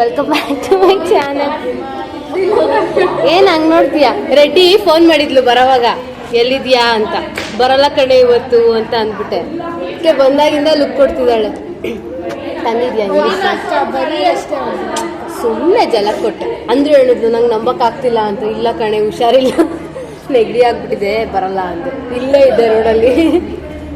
Welcome back to my channel. ಏನು ಹಂಗೆ ನೋಡ್ತೀಯಾ? Reddy phone ಮಾಡಿದ್ಲು ಬರೋವಾಗ, ಎಲ್ಲಿದ್ಯಾ ಅಂತ. ಬರಲ್ಲ ಕಡೆ ಇವತ್ತು ಅಂತ ಅಂದ್ಬಿಟ್ಟೆ. ಅದಕ್ಕೆ ಬಂದಾಗಿಂದ ಲುಕ್ ಕೊಡ್ತಿದ್ದಾಳೆ. ತಂದಿದ್ಯಾ? ಬರೀ ಅಷ್ಟೇ ಸುಮ್ಮನೆ ಜಲ ಕೊಟ್ಟೆ ಅಂದ್ರೆ ಹೇಳಿದ್ಲು ನಂಗೆ ನಂಬಕ್ಕಾಗ್ತಿಲ್ಲ ಅಂತ. ಇಲ್ಲ ಕಣೆ ಹುಷಾರಿಲ್ಲ, ನೆಗಡಿ ಆಗ್ಬಿಟ್ಟಿದೆ, ಬರಲ್ಲ ಅಂದೆ. ಇಲ್ಲೇ ಇದ್ದೆ ರೋಡಲ್ಲಿ.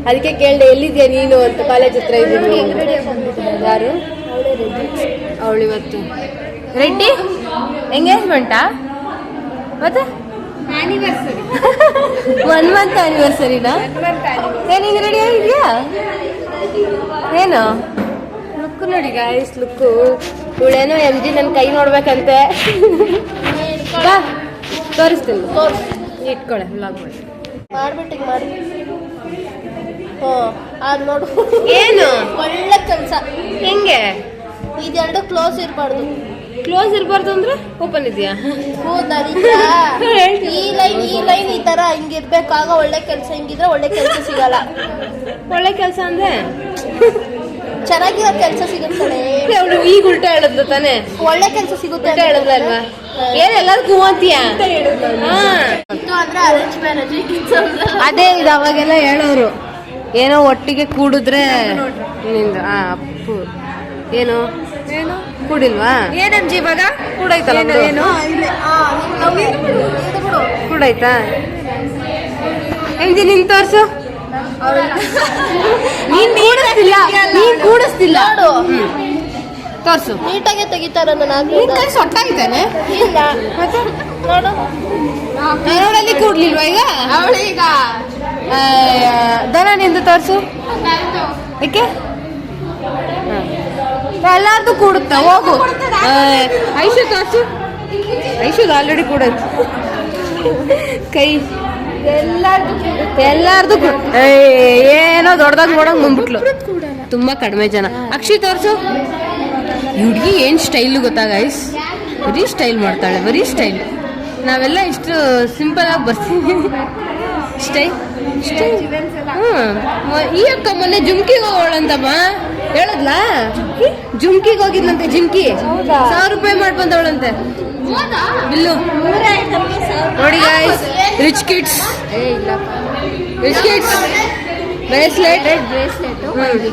ಅದಕ್ಕೆ ಕೇಳಿದೆ ಎಲ್ಲಿದ್ಯಾ ನೀನು ಅಂತ. ಕಾಲೇಜ್ ಹತ್ರ ಇದ್ದೀನಿ. ಯಾರು? ಅವಳು ಇವತ್ತು ರೆಡ್ಡಿ ಎಂಗೇಜ್ಮೆಂಟಾ ಮತ್ತೆ 1 ಮಂತ್ ಆನಿವರ್ಸರಿನಾ? ಏನೀಗ ರೆಡಿ ಆಗಿದ್ಯಾ? ಏನು ಲುಕ್ ನೋಡಿ ಗಾಯ್ಸ್, ಲುಕ್ಕು. ಇವಳೇನೋ MG ನನ್ನ ಕೈ ನೋಡ್ಬೇಕಂತೆ. ಬಾ ತೋರಿಸ್ತೀನಿ, ಇಟ್ಕೊಳೆ ವ್ಲಾಗ್ ಮಾಡಿ ಮಾಡ್ಬಿಟ್ಟಿಗೆ ಮಾಡಿ. ಅದು ನೋಡು, ಏನು ಒಳ್ಳೆ ಕೆಲಸ. ಹೆಂಗೆ? ಇದೆರಡು ಕ್ಲೋಸ್ ಇರಬಾರ್ದು. ಕ್ಲೋಸ್ ಇರಬಾರ್ದು ಅಂದ್ರೆ ಓಪನ್ ಇದೆಯಾ? ಈ ಲೈನ್ ಈ ತರ ಹಿಂಗಿರ್ಬೇಕಾಗ ಒಳ್ಳೆ ಕೆಲಸ. ಹಿಂಗಿದ್ರೆ ಒಳ್ಳೆ ಕೆಲಸ ಸಿಗಲ್ಲ. ಒಳ್ಳೆ ಕೆಲಸ ಅಂದ್ರೆ ಚೆನ್ನಾಗಿರೋ ಕೆಲಸ ಸಿಗುತ್ತೆ. ಅವಳು ಈಗ ಉಲ್ಟಾ ಹೇಳಿದ್ಲು ತಾನೆ. ಒಳ್ಳೆ ಕೆಲಸ ಸಿಗುತ್ತೆ ಉಲ್ಟಾ ಹೇಳಿದ್ಲಲ್ವಾ? ಏನೆಲ್ಲದಕ್ಕೂ ಅಂತೀಯ? ಅಂದ್ರೆ ಅರೇಂಜ್ ಮ್ಯಾರೇಜ್. ಅದೇ ಇದು ಅವಾಗೆಲ್ಲ ಹೇಳೋರು, ಏನೋ ಒಟ್ಟಿಗೆ ಕೂಡಿದ್ರೆ ನಿಂದು ಅಪ್ಪು ಏನು ಕೂಡಿಲ್ವಾ? ಏನಂಜ ಇವಾಗ ಕೂಡೈತಲ್ಲ ಕೂಡೈತಾ? ಹೆಂಗೆ ನಿನ್ ತೋರ್ಸು. ನೀನ್ ಕೂಡಿಸ್ತಿಲ್ಲ ತೋರ್ಸು. ನೀಟಾಗೆ ತೆಗಿತಾರ. ನಾನು ಸೊಟ್ಟಾಗಿದ್ದಾನೆ. ಇಲ್ಲ ಮತ್ತೆ ನೋಡು, ನೋಡಲ್ಲಿ ಕೂಡ್ಲಿಲ್ವಾ ಈಗ? ಅವಳೀಗ ದನ ನಿಂದು ತೋರ್ಸು. ಏಕೆ ಎಲ್ಲಾರ್ದು ಕೂಡುತ್ತಾ? ಹೋಗು. ಐಶು ತೋರ್ಸು. ಐಶುದು ಆಲ್ರೆಡಿ ಕೂಡೈತಿ ಕೈ. ಎಲ್ಲಾರ್ದು ಏನೋ ದೊಡ್ಡದಾಗ ನೋಡಂಗ್ ಬಂದ್ಬಿಟ್ಲು. ತುಂಬಾ ಕಡಿಮೆ ಜನ. ಅಕ್ಷಿ ತೋರ್ಸು. ಹುಡುಗಿ ಏನ್ ಸ್ಟೈಲ್ ಗೊತ್ತಾ ಗೈಸ್? ಬರೀ ಸ್ಟೈಲ್ ಮಾಡ್ತಾಳೆ, ಬರೀ ಸ್ಟೈಲ್. ನಾವೆಲ್ಲ ಇಷ್ಟು ಸಿಂಪಲ್ ಆಗಿ ಬರ್ತೀವಿ. ಸ್ಟೈಲ್ ಈ ಅಕ್ಕ ಮೊನ್ನೆ ಜುಮ್ಕಿಗೆ ಹೋಗೋಳಂತಮ್ಮ ಹೇಳದ್ಲಾ? ಜುಮ್ಕಿಗೆ ಹೋಗಿದ್ಲಂತೆ. ಜುಮ್ಕಿ 1000 ರೂಪಾಯಿ ಮಾಡಿ ಬಂದವಳಂತೆ. ಬಿಲ್ಲು ನೋಡಿ ಗಾಯ್ಸ್. ರಿಚ್ ಕಿಡ್ಸ್ ಬ್ರೇಸ್ಲೆಟ್ 390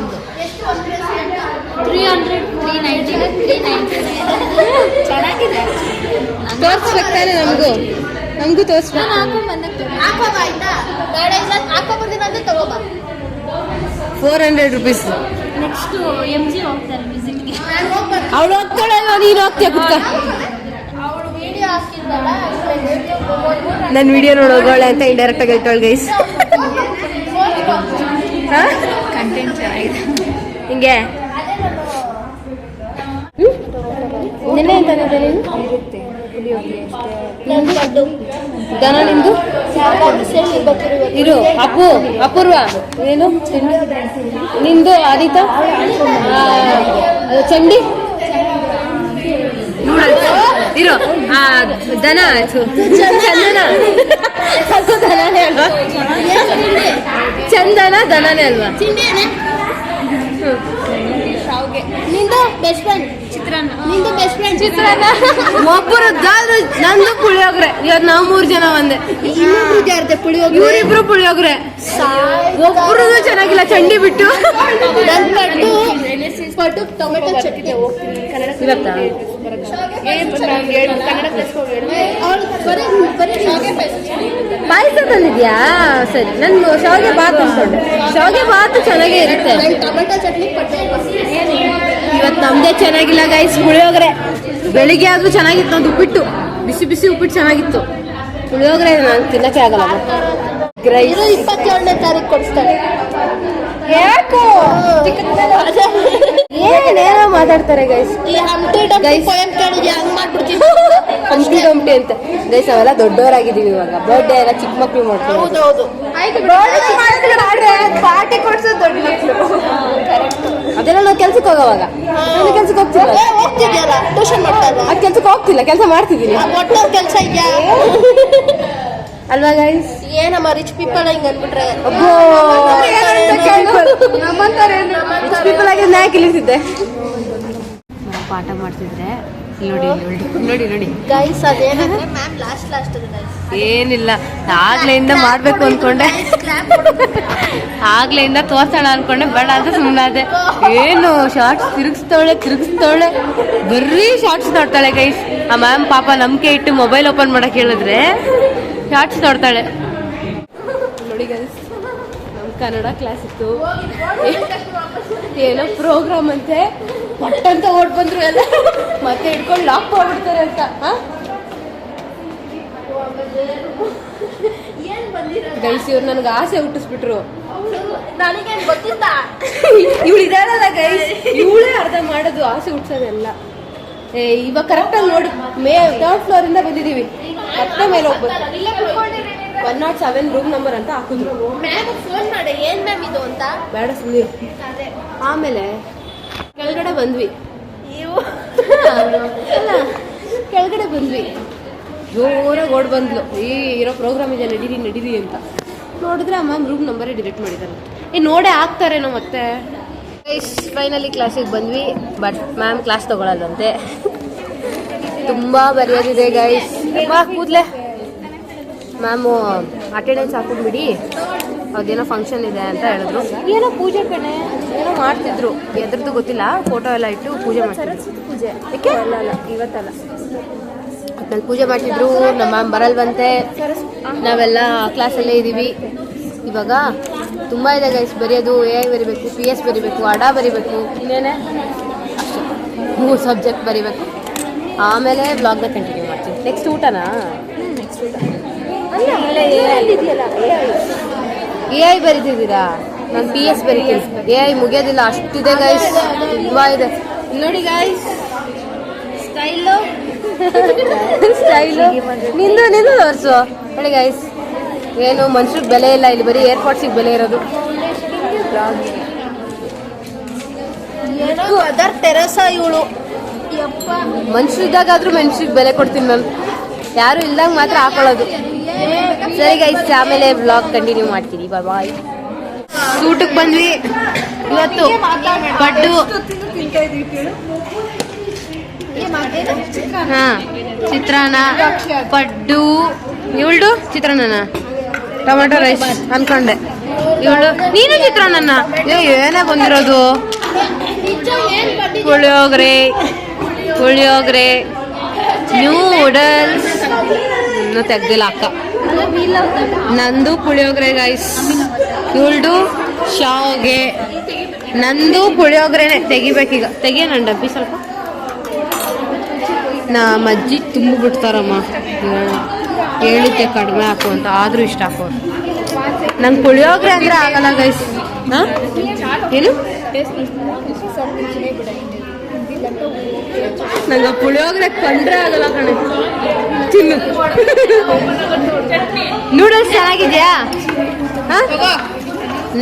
ತೋರಿಸ್ಬೇಕಾನೆ ನಮಗೂ ತೋರಿಸ್ಬೇಕು. 400 ರೂಪೀಸ್. ನೆಕ್ಸ್ಟ್ MG ಹೋಗ್ತಾರೆ ವಿಸಿಟ್ಗೆ. ಅವಳು ಹೋಗ್ತಾಳೆ, ನೀನು ಹೋಗ್ತೀಯ ಕುತ್ಕ. ನನ್ನ ವಿಡಿಯೋ ನೋಡೋಗೋಳೆ ಅಂತ ಇಂಡೈರೆಕ್ಟ್ ಆಗಿ ಹೇಳ್ತಾಳೆ ಗೈಸ್. ಕಂಟೆಂಟ್ ಚೆನ್ನಾಗಿದೆ ಹಿಂಗೆ. ನಿನ್ನೆ ಅಂತಾನೆ ದನ ನಿಂದು ಇರು. ಅಪೂರ್ವ ಏನು ನಿಂದು? ಆದಿತಾ ಚಂಡಿ ಇರು. ದನ ಚಂದನ ಅದು ದನನೇ ಅಲ್ವಾ? ಚಂದನ ದನನೇ ಅಲ್ವಾ? ನಿಂದು ಬೆಸ್ಟ್ ಫ್ರೆಂಡ್ ಚಿತ್ರಾನ್ನ. ನಿಂದು ಬೆಸ್ಟ್ ಫ್ರೆಂಡ್ ಚಿತ್ರಾನ್ನ. ಒಬ್ಬರು ನಂದು ಪುಳಿಯೋಗ್ರೆ. ಇವತ್ತು ನಾವು 3 ಜನ ಒಂದೇ. ಇನ್ನೊಬ್ರು ಜಾರತೆ ಪುಳಿಯೋಗ್ರೆ. ಇವರಿಬ್ರು ಪುಳಿಯೋಗ್ರೆ. ಒಬ್ರು ಚೆನ್ನಾಗಿಲ್ಲ, ಚಂಡಿ ಬಿಟ್ಟು. ಪಟ್ಟು ಟೊಮೆಟೊ ಚಟ್ನಿ. ಇವತ್ತಾ ಪಾಯಸ ತಂದಿದ್ಯಾ? ಸರಿ, ನಾನು ಶಾವಿಗೆ ಬಾತ್ ಅನ್ಕೊಂಡೆ. ಶಾವಿಗೆ ಬಾತ್ ಚೆನ್ನಾಗೇ ಇರುತ್ತೆ. ಟೊಮೆಟೊ ಚಟ್ನಿ ಪಟ್ಟು. ಇವತ್ತು ನಮ್ದೇ ಚೆನ್ನಾಗಿಲ್ಲ ಗೈಸ್. ಪುಳಿಯೋಗ್ರೆ ಬೆಳಿಗ್ಗೆ ಆದ್ರೂ ಚೆನ್ನಾಗಿತ್ತು. ಅದು ಉಪ್ಪಿಟ್ಟು, ಬಿಸಿ ಬಿಸಿ ಉಪ್ಪಿಟ್ಟು ಚೆನ್ನಾಗಿತ್ತು. ಪುಳಿಯೋಗ್ರೆ ನಾನು ತಿನ್ನಕ್ಕೆ ಆಗಲ್ಲ. 27ನೇ ತಾರೀಕು ಕೊಡಿಸ್ತಾರೆ. ಯಾಕೋ ಏನೇನೋ ಮಾತಾಡ್ತಾರೆ ಗೈಸ್. ಈ ಹಂಪಿ ಡಂಪಿ ಪೋಯಂ ಕೇಳಿದ್ಯಾ? ಹಂಗ್ ಮಾಡ್ಬಿಡ್ತೀವಿ. ಹಂಪಿ ಡಂಪಿ ಅಂತ ಗೈಸ್. ಅವೆಲ್ಲ ದೊಡ್ಡವರಾಗಿದ್ದೀವಿ ಇವಾಗ. ಬರ್ಡೇ ಎಲ್ಲ ಚಿಕ್ಕ ಮಕ್ಳು ಮಾಡ್ತೀವಿ. ಹೌದೌದು. ಪಾರ್ಟಿ ಕೊಡ್ಸೋದು ದೊಡ್ಡ ಮಕ್ಳು. ಅದೆಲ್ಲ ನಾವು ಕೆಲ್ಸಕ್ಕೆ ಹೋಗೋವಾಗ. ಕೆಲ್ಸಕ್ಕೆ ಹೋಗ್ತಿಲ್ಲ. ಹೋಗ್ತಿದ್ಯಲ್ಲ, ಟ್ಯೂಷನ್ ಮಾಡ್ತಾ ಇದ್ದ. ಆ ಕೆಲ್ಸಕ್ಕೆ ಹೋಗ್ತಿಲ್ಲ, ಕೆಲಸ ಮಾಡ್ತಿದ್ದೀನಿ. ಒಟ್ಟು ಕೆಲಸ ಇದೆಯಾ ಅಲ್ವಾ ಗೈಸ್? ಏನಮ್ಮ ರಿಚ್ ಪೀಪಲ್ ಹಿಂಗ್ ಅಂದ್ಬಿಟ್ರೆ ರಿಚ್ ಪೀಪಲ್ ಆಗಿ ನಾ ಇಳಿಸಿದ್ದೆ. ಪಾಠ ಮಾಡ್ತಿದ್ರೆ ನೋಡಿ ನೋಡಿ ನೋಡಿ ನೋಡಿ ಗೈಸ್ ಅದೇನಂದ್ರೆ ಮ್ಯಾಮ್ ಲಾಸ್ಟ್ ಏನಿಲ್ಲ ಆಗ್ಲೆಯಿಂದ ಮಾಡ್ಬೇಕು ಅನ್ಕೊಂಡೆ ಆಗ್ಲೆಯಿಂದ ತೋರ್ಸೋಣ ಅನ್ಕೊಂಡೆ ಬೇಡ ಅಂತ ಸುಮ್ಮನಾದೆ. ಏನು ಶಾರ್ಟ್ಸ್ ತಿರುಗಿಸ್ತವಳೆ ಬರೀ ಶಾರ್ಟ್ಸ್ ನೋಡ್ತಾಳೆ ಗೈಸ್. ಆ ಮ್ಯಾಮ್ ಪಾಪ ನಂಬಿಕೆ ಇಟ್ಟು ಮೊಬೈಲ್ ಓಪನ್ ಮಾಡಕ್ ಹೇಳಿದ್ರೆ ಶಾರ್ಟ್ಸ್ ನೋಡ್ತಾಳೆ. ನೋಡಿ ಗೈಸ್ ನಮ್ಮ ಕನ್ನಡ ಕ್ಲಾಸ್ ಇತ್ತು, ಏನೋ ಪ್ರೋಗ್ರಾಮ್ ಅಂತೆ, ಪಟ್ಟಂತ ಓಡ್ ಬಂದ್ರು ಎಲ್ಲ, ಮತ್ತೆ ಹಿಡ್ಕೊಂಡು ಲಾಕ್ ಮಾಡ್ಬಿಡ್ತಾರೆ ಅಂತ. ಗೈಸ್ ಇವ್ರು ನನಗೆ ಆಸೆ ಹುಟ್ಟಿಸ್ಬಿಟ್ರು. ನನಗೆ ಗೊತ್ತಿಲ್ಲ ಇವಳು ಇದಾಳಲ್ಲ ಗೈಸ್, ಇವಳೇ ಅರ್ಧ ಮಾಡೋದು ಆಸೆ ಹುಟ್ಸೋದೆಲ್ಲ. ಇವಾಗ ಕರೆಕ್ಟಾಗಿ ನೋಡಿ ಥರ್ಡ್ ಫ್ಲೋರ್ ಇಂದ ಬಂದಿದೀವಿ, ಮತ್ತೆ ಮೇಲೆ ಹೋಗ್ಬೇಕು. 107 ರೂಮ್ ನಂಬರ್ ಅಂತ ಹಾಕಿದ್ರು. ಮ್ಯಾಮ್ ಫೋನ್ ಮಾಡಿ ಏನ್ ಮ್ಯಾಮ್ ಇದು ಅಂತ. ಬೇಡ ಸುಮ್ಮನೆ. ಆಮೇಲೆ ಕೆಳಗಡೆ ಬಂದ್ವಿ, ಕೆಳಗಡೆ ಬಂದ್ವಿ, ಜೋರಾಗಿ ಓಡ್ ಬಂದ್ಲು, ಇರೋ ಪ್ರೋಗ್ರಾಮ್ ಇದೆ ನಡೀರಿ ಅಂತ. ನೋಡಿದ್ರೆ ಆ ಮ್ಯಾಮ್ ರೂಮ್ ನಂಬರೇ ಡಿಲೀಟ್ ಮಾಡಿದ್ದಾರೆ. ನೋಡೇ ಹಾಕ್ತಾರೇನೋ ಮತ್ತೆ. ಫೈನಲಿ ಕ್ಲಾಸಿಗೆ ಬಂದ್ವಿ, ಬಟ್ ಮ್ಯಾಮ್ ಕ್ಲಾಸ್ ತಗೊಳ್ಳೋದಂತೆ. ತುಂಬ ಬರೆಯೋದಿದೆ ಗೈಸ್. ಕೂದಲೇ ಮ್ಯಾಮು ಅಟೆಂಡೆನ್ಸ್ ಹಾಕ್ಬಿಟ್ಬಿಡಿ, ಅದೇನೋ ಫಂಕ್ಷನ್ ಇದೆ ಅಂತ ಹೇಳಿದ್ರು. ಏನೋ ಪೂಜೆ ಕಣೆ ಏನೋ ಮಾಡ್ತಿದ್ರು, ಎದ್ರದ್ದು ಗೊತ್ತಿಲ್ಲ. ಫೋಟೋ ಎಲ್ಲ ಇಟ್ಟು ಪೂಜೆ ಮಾಡ್ತಿದ್ರು. ಪೂಜೆ ಅಲ್ಲ ಇವತ್ತಲ್ಲ, ಒಟ್ನಲ್ಲಿ ಪೂಜೆ ಮಾಡ್ತಿದ್ರು. ನಮ್ಮ ಮ್ಯಾಮ್ ಬರಲ್ವಂತೆ, ನಾವೆಲ್ಲ ಕ್ಲಾಸಲ್ಲೇ ಇದ್ದೀವಿ. ಇವಾಗ ತುಂಬ ಇದೆ ಗೈಸ್ ಬರೆಯೋದು. AI ಬರಿಬೇಕು, PS ಬರಿಬೇಕು, ಅಡ ಬರಿಬೇಕು, ಇನ್ನೇನೆ ಅಷ್ಟೇ 3 ಸಬ್ಜೆಕ್ಟ್ ಬರಿಬೇಕು. ಆಮೇಲೆ ಬ್ಲಾಗ್ನ ಕಂಟಿನ್ಯೂ ಮಾಡ್ತೀನಿ. ನೆಕ್ಸ್ಟ್ ಊಟನಾ? ನೆಕ್ಸ್ಟ್ ಊಟ AI ಬರಿತಿದ್ದೀರಾ? ನಾನು PS ಬರಿತೀನಿ. AI ಮುಗಿಯೋದಿಲ್ಲ, ಅಷ್ಟಿದೆ ಗೈಸ್, ತುಂಬ ಇದೆ. ನೋಡಿ ಗೈಸ್ ಸ್ಟೈಲು ನಿಂದು ತೋರಿಸು. ನೋಡಿ ಗೈಸ್, ಏನು ಮನುಷ್ಯರಿಗೆ ಬೆಲೆ ಇಲ್ಲ ಇಲ್ಲಿ, ಬರೀ ಏರ್ಪೋರ್ಟ್ಸಿಗೆ ಬೆಲೆ ಇರೋದು. ಅದರ್ ತೆರಸ ಇವಳು. ಮನುಷ್ಯರಿದ್ದಾಗಾದ್ರೂ ಮನುಷ್ಯರಿಗೆ ಬೆಲೆ ಕೊಡ್ತೀನಿ ನಾನು, ಯಾರು ಇಲ್ದಾಗ ಮಾತ್ರ ಹಾಕೊಳ್ಳೋದು. ಸರಿ ಗೈಸ್, ಆಮೇಲೆ ಬ್ಲಾಗ್ ಕಂಟಿನ್ಯೂ ಮಾಡ್ತೀನಿ. ಬಾಯ್. ಊಟಕ್ಕೆ ಬಂದ್ವಿ ಇವತ್ತು. ಪಡ್ಡು, ಚಿತ್ರಾನ್ನ, ಪಡ್ಡು. ಇವಳು ಚಿತ್ರಾನ್ನ, ಟೊಮೆಟೊ ರೈಸ್ ಅನ್ಕೊಂಡೆ. ಇವಳು ನೀನು ಚಿತ್ರಾನ್ನ. ಏನೇ ಬಂದಿರೋದು? ಪುಳಿಯೋಗರೆ, ನೂಡಲ್ಸ್. ಇನ್ನೂ ತೆಗ್ದಿಲ್ಲ ಅಕ್ಕ. ನಂದು ಪುಳಿಯೋಗರೆ ಗೈಸ್, ಇವಳ್ದು ಶಾವ್ಗೆ, ನಂದು ಪುಳಿಯೋಗರೆನೆ. ತೆಗಿಬೇಕೀಗ, ತೆಗಿಯ ನನ್ನ ಡಬ್ಬಿ ಸ್ವಲ್ಪ. ನಮ್ಮ ಅಜ್ಜಿ ತುಂಬಿಬಿಡ್ತಾರಮ್ಮ, ಹೇಳಿದ್ದೆ ಕಡಿಮೆ ಹಾಕು ಅಂತ, ಆದರೂ ಇಷ್ಟ ಹಾಕೋ. ನಂಗೆ ಪುಳಿಯೋಗರೆ ಅಂದರೆ ಆಗಲ್ಲ ಗೈಸ್. ಹಾಂ ಏನು? ನಂಗೆ ಪುಳಿಯೋಗರೆ ಕಂಡ್ರೆ ಆಗಲ್ಲ ಕಣೆ, ತಿನ್ನು. ನೂಡಲ್ಸ್ ಚೆನ್ನಾಗಿದ್ಯಾ? ಹಾಂ,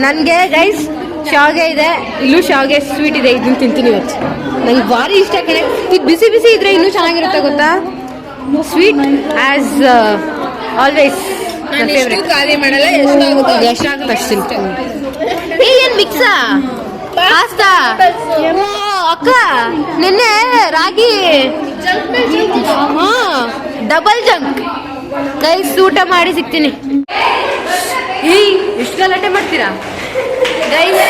ನನಗೆ ಗೈಸ್ ಶಾವ್ಗೆ ಇದೆ, ಇಲ್ಲೂ ಶಾವ್ಗೆ ಸ್ವೀಟ್ ಇದೆ, ಇದನ್ನು ತಿಂತೀನಿ ಇವತ್ತು. ನಂಗೆ ಭಾರಿ ಇಷ್ಟ ಕಣೆ. ಇದು ಬಿಸಿ ಬಿಸಿ ಇದ್ರೆ ಇನ್ನೂ ಚೆನ್ನಾಗಿರುತ್ತೆ ಗೊತ್ತಾ? ಸ್ವೀಟ್ ಆ್ಯಸ್ ಆಲ್ವೇಸ್ ಖಾಲಿ ಮಾಡಲ್ಲ, ಎಷ್ಟಾಗುತ್ತೆ ಅಷ್ಟು ತಿಂತೀನಿ. ಏನು ಮಿಕ್ಸಾ ಪಾಸ್ತಾ? ಅಕ್ಕ ನಿನ್ನೆ ರಾಗಿ ಡಬಲ್ ಜಂಕ್ ಗೈಸ್. ಊಟ ಮಾಡಿ ಸಿಗ್ತೀನಿ. ಎಷ್ಟು ಗಲಾಟೆ ಮಾಡ್ತೀರಾ ಗೈಸ್?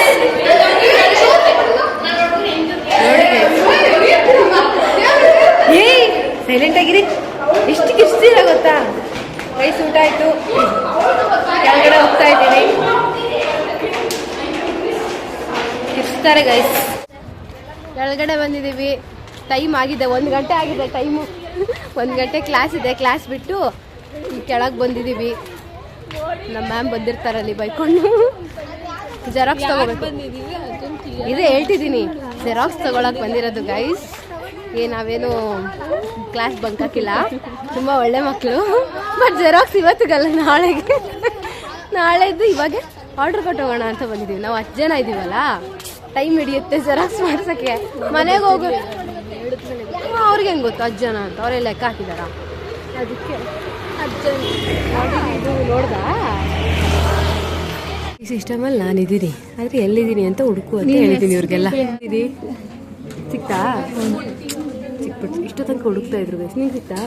ಸೈಲೆಂಟ್ ಆಗಿರಿ. ಎಷ್ಟು ಕಿರ್ಸ್ತೀರ ಗೊತ್ತಾ ಗೈಸ್? ಊಟ ಆಯ್ತು, ಕೆಳಗಡೆ ಹೋಗ್ತಾ ಇದ್ದೀನಿ. ಕಿರ್ಸ್ತಾರೆ ಗೈಸ್. ಕೆಳಗಡೆ ಬಂದಿದ್ದೀವಿ. ಟೈಮ್ ಆಗಿದೆ, 1 ಗಂಟೆ ಆಗಿದೆ ಟೈಮು. 1 ಗಂಟೆ ಕ್ಲಾಸ್ ಇದೆ, ಕ್ಲಾಸ್ ಬಿಟ್ಟು ಕೆಳಗೆ ಬಂದಿದ್ದೀವಿ. ನಮ್ಮ ಮ್ಯಾಮ್ ಬಂದಿರ್ತಾರಲ್ಲಿ ಬೈಕೊಂಡು. ಜೆರಾಕ್ಸ್ ತಗೋಬೇಕು. ಇದೇ ಹೇಳ್ತಿದ್ದೀನಿ, ಜೆರಾಕ್ಸ್ ತಗೊಳಕ್ಕೆ ಬಂದಿರೋದು ಗೈಸ್. ನಾವೇನು ಕ್ಲಾಸ್ ಬಂಕ್ ಹಾಕಿಲ್ಲ, ತುಂಬ ಒಳ್ಳೆ ಮಕ್ಕಳು. ಬಟ್ ಜೆರಾಕ್ಸ್ ಇವತ್ತಿಗಲ್ಲ, ನಾಳೆದು ಇವಾಗ ಆರ್ಡ್ರ್ ಕೊಟ್ಟು ಹೋಗೋಣ ಅಂತ ಬಂದಿದ್ದೀವಿ. ನಾವು 10 ಜನ ಇದ್ದೀವಲ್ಲ, ಟೈಮ್ ಹಿಡಿಯುತ್ತೆ ಜೆರಾಕ್ಸ್ ಮಾಡ್ಸೋಕ್ಕೆ. ಮನೆಗೆ ಹೋಗೋ ಅವ್ರಿಗೆ ಹೆಂಗೆ ಗೊತ್ತು 10 ಜನ ಅಂತ? ಅವರೆಲ್ಲ ಲೆಕ್ಕ ಹಾಕಿದಾರ. ಅದಕ್ಕೆ 10 ಜನ ಇದು ನೋಡ್ದಾ? ಈ ಸಿಸ್ಟಮಲ್ಲಿ ನಾನಿದ್ದೀನಿ, ಆದರೆ ಎಲ್ಲಿದ್ದೀನಿ ಅಂತ ಹುಡುಕು ಅಂತ ಹೇಳಿದ್ದೀನಿ ಇವ್ರಿಗೆಲ್ಲ. ಸಿಕ್ತಾ ಸಿಕ್ಬಿಟ್ಟು ಇಷ್ಟು ತನಕ ಹುಡುಕ್ತಾ ಇದ್ರು ಗೈಸ್ ನಿಂಗೆ ಸಿಕ್ತಾ